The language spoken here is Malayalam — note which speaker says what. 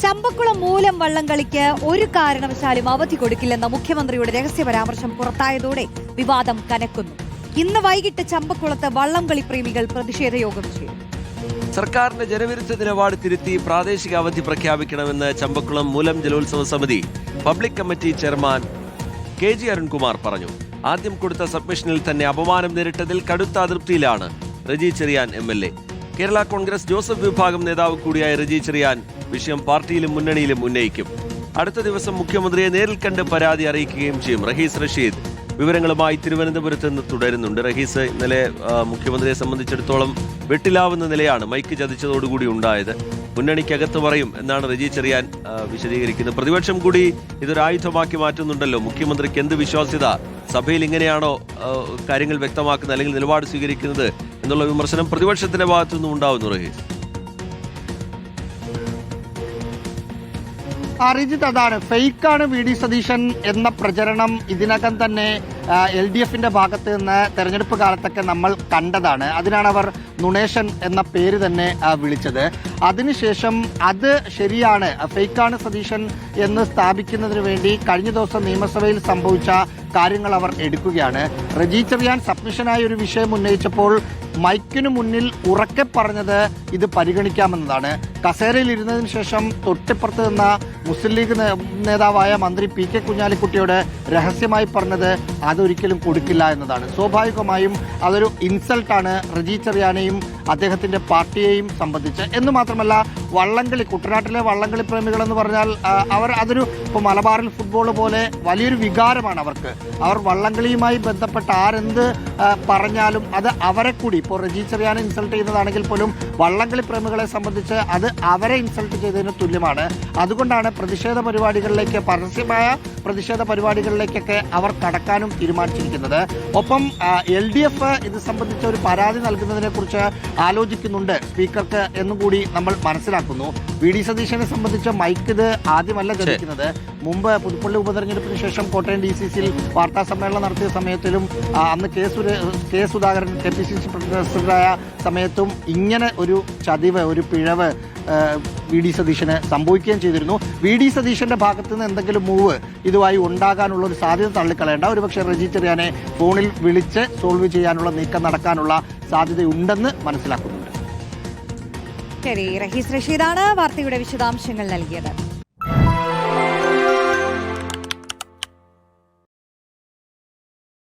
Speaker 1: ചമ്പക്കുളം മൂലം വള്ളംകളിക്ക് ഒരു കാരണവശാലും അവധി കൊടുക്കില്ലെന്ന മുഖ്യമന്ത്രിയുടെ രഹസ്യ പരാമർശം പുറത്തായതോടെ വിവാദം കനക്കുന്നു. ഇന്ന് വൈകിട്ട് ചമ്പക്കുളത്ത് വള്ളംകളി പ്രേമികൾ പ്രതിഷേധ യോഗം ചേരും.
Speaker 2: സർക്കാരിന്റെ ജനവിരുദ്ധ നിലപാട് തിരുത്തി പ്രാദേശിക അവധി പ്രഖ്യാപിക്കണമെന്ന് ചമ്പക്കുളം മൂലം ജലോത്സവ സമിതി public committee chairman KG Arunkumar പറഞ്ഞു. ആദ്യം കൊടുത്ത സബ്മിഷനിൽ തന്നെ അപമാനം നേരിട്ടതിൽ കടുത്ത അതൃപ്തിയിലാണ് റജി ചെറിയാൻ MLA. കേരള കോൺഗ്രസ് ജോസഫ് വിഭാഗം നേതാവ് കൂടിയായ റജി ചെറിയാൻ വിഷയം പാർട്ടിയിലും മുന്നണിയിലും ഉന്നയിക്കും. അടുത്ത ദിവസം മുഖ്യമന്ത്രിയെ നേരിൽ കണ്ട് പരാതി അറിയിക്കുകയും ചെയ്യും. റഹീസ് റഷീദ് വിവരങ്ങളുമായി തിരുവനന്തപുരത്ത് നിന്ന് തുടരുന്നുണ്ട്. റഹീസ്, ഇന്നലെ മുഖ്യമന്ത്രിയെ സംബന്ധിച്ചിടത്തോളം വെട്ടിലാവുന്ന നിലയാണ് മൈക്ക് ചതിച്ചതോടുകൂടി ഉണ്ടായത്. മുന്നണിക്കകത്ത് പറയും എന്നാണ് റജി ചെറിയാൻ വിശദീകരിക്കുന്നത്. പ്രതിപക്ഷം കൂടി ഇതൊരു ആയുധമാക്കി മാറ്റുന്നുണ്ടല്ലോ. മുഖ്യമന്ത്രിക്ക് എന്ത് വിശ്വാസ്യത, സഭയിൽ ഇങ്ങനെയാണോ കാര്യങ്ങൾ വ്യക്തമാക്കുന്നത് അല്ലെങ്കിൽ നിലപാട് സ്വീകരിക്കുന്നത് എന്നുള്ള വിമർശനം പ്രതിപക്ഷത്തിന്റെ ഭാഗത്തുനിന്നും ഉണ്ടാവുന്നു. റഹീസ്,
Speaker 3: റിജിത്ത്, അതാണ് ഫേക്കാണ് VD സതീശൻ എന്ന പ്രചരണം ഇതിനകം തന്നെ LDFന്റെ ഭാഗത്ത് നിന്ന് തെരഞ്ഞെടുപ്പ് കാലത്തൊക്കെ നമ്മൾ കണ്ടതാണ്. അതിനാണ് അവർ നുണേഷൻ എന്ന പേര് തന്നെ വിളിച്ചത്. അതിനുശേഷം അത് ശരിയാണ്, ഫേക്കാണ് സതീശൻ എന്ന് സ്ഥാപിക്കുന്നതിന് വേണ്ടി കഴിഞ്ഞ ദിവസം നിയമസഭയിൽ സംഭവിച്ച കാര്യങ്ങൾ അവർ എടുക്കുകയാണ്. റജി ചെറിയാൻ സബ്മിഷനായ ഒരു വിഷയം ഉന്നയിച്ചപ്പോൾ മൈക്കിനു മുന്നിൽ ഉറക്കെ പറഞ്ഞത് ഇത് പരിഗണിക്കാമെന്നതാണ്. കസേരയിൽ ഇരുന്നതിന് ശേഷം തൊട്ടിപ്പുറത്ത് നിന്ന മുസ്ലിം ലീഗ് നേതാവായ മന്ത്രി PK കുഞ്ഞാലിക്കുട്ടിയോട് രഹസ്യമായി പറഞ്ഞത് അതൊരിക്കലും കൊടുക്കില്ല എന്നതാണ്. സ്വാഭാവികമായും അതൊരു ഇൻസൾട്ടാണ് റജി ചെറിയാനെയും അദ്ദേഹത്തിന്റെ പാർട്ടിയെയും സംബന്ധിച്ച്. എന്ന് മാത്രമല്ല, വള്ളംകളി, കുട്ടനാട്ടിലെ വള്ളംകളി പ്രേമികൾ എന്ന് പറഞ്ഞാൽ അവർ അതൊരു ഇപ്പോൾ മലബാറിൽ ഫുട്ബോൾ പോലെ വലിയൊരു വികാരമാണ് അവർക്ക്. അവർ വള്ളംകളിയുമായി ബന്ധപ്പെട്ട ആരെന്ത് പറഞ്ഞാലും അത് അവരെ കൂടി, ഇപ്പോൾ റജി ചെറിയാനെ ഇൻസൾട്ട് ചെയ്യുന്നതാണെങ്കിൽ പോലും വള്ളംകളി പ്രേമികളെ സംബന്ധിച്ച് അത് അവരെ ഇൻസൾട്ട് ചെയ്തതിന് തുല്യമാണ്. അതുകൊണ്ടാണ് പ്രതിഷേധ പരിപാടികളിലേക്ക്, പരസ്യമായ പ്രതിഷേധ പരിപാടികളിലേക്കൊക്കെ അവർ കടക്കാനും തീരുമാനിച്ചിരിക്കുന്നത്. ഒപ്പം LDF ഇത് സംബന്ധിച്ച ഒരു പരാതി നൽകുന്നതിനെ കുറിച്ച് ആലോചിക്കുന്നുണ്ട് സ്പീക്കർക്ക് എന്നും കൂടി നമ്മൾ മനസ്സിലാക്കുന്നു. VD സതീശനെ സംബന്ധിച്ച് മൈക്ക് ഇത് ആദ്യമല്ല ജനിക്കുന്നത്. മുമ്പ് പുതുപ്പള്ളി ഉപതെരഞ്ഞെടുപ്പിന് ശേഷം കോട്ടയം DCCയിൽ വാർത്താ സമ്മേളനം നടത്തിയ സമയത്തിലും അന്ന് K സുധാകരൻ KPCC പ്രസിഡന്റായ സമയത്തും ഇങ്ങനെ ഒരു ചതിവ്, ഒരു പിഴവ് VD സതീശന് സംഭവിക്കുകയും ചെയ്തിരുന്നു. VD സതീശന്റെ ഭാഗത്ത് നിന്ന് എന്തെങ്കിലും മൂവ് ഇതുമായി ഉണ്ടാകാനുള്ള ഒരു സാധ്യത തള്ളിക്കളയേണ്ട. ഒരുപക്ഷെ റജി ചെറിയാനെ ഫോണിൽ വിളിച്ച് സോൾവ് ചെയ്യാനുള്ള നീക്കം നടക്കാനുള്ള സാധ്യതയുണ്ടെന്ന് മനസ്സിലാക്കുന്നുണ്ട്.
Speaker 1: ശരി, റഹീസ് റഷീദാണ് വാർത്തയുടെ വിശദാംശങ്ങൾ നൽകിയത്.